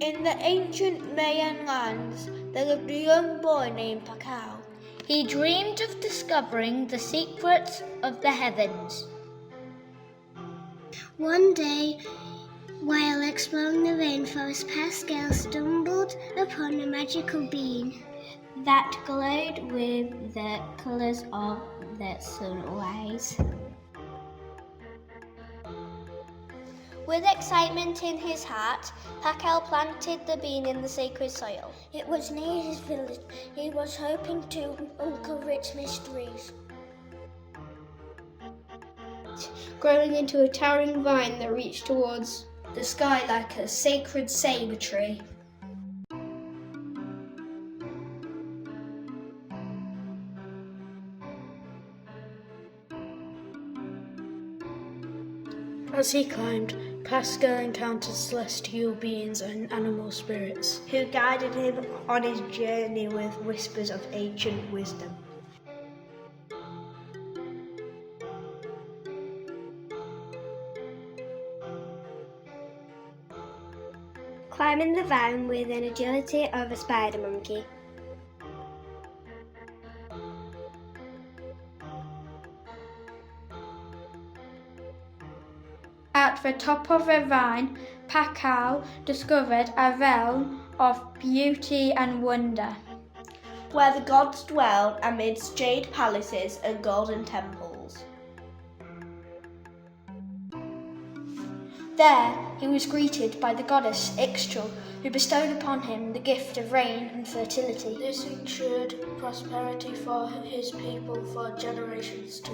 In the ancient Mayan lands, there lived a young boy named Pascal. He dreamed of discovering the secrets of the heavens. One day, while exploring the rainforest, Pascal stumbled upon a magical bean that glowed with the colours of the sun rays. With excitement in his heart, Pascal planted the bean in the sacred soil. It was near his village. He was hoping to uncover its mysteries. Growing into a towering vine that reached towards the sky like a sacred sabre tree. As he climbed, Pascal encountered celestial beings and animal spirits who guided him on his journey with whispers of ancient wisdom. Climbing the vine with an agility of a spider monkey. At the top of the vine, Pascal discovered a realm of beauty and wonder, where the gods dwelled amidst jade palaces and golden temples. There he was greeted by the goddess Ixchel, who bestowed upon him the gift of rain and fertility. This ensured prosperity for his people for generations to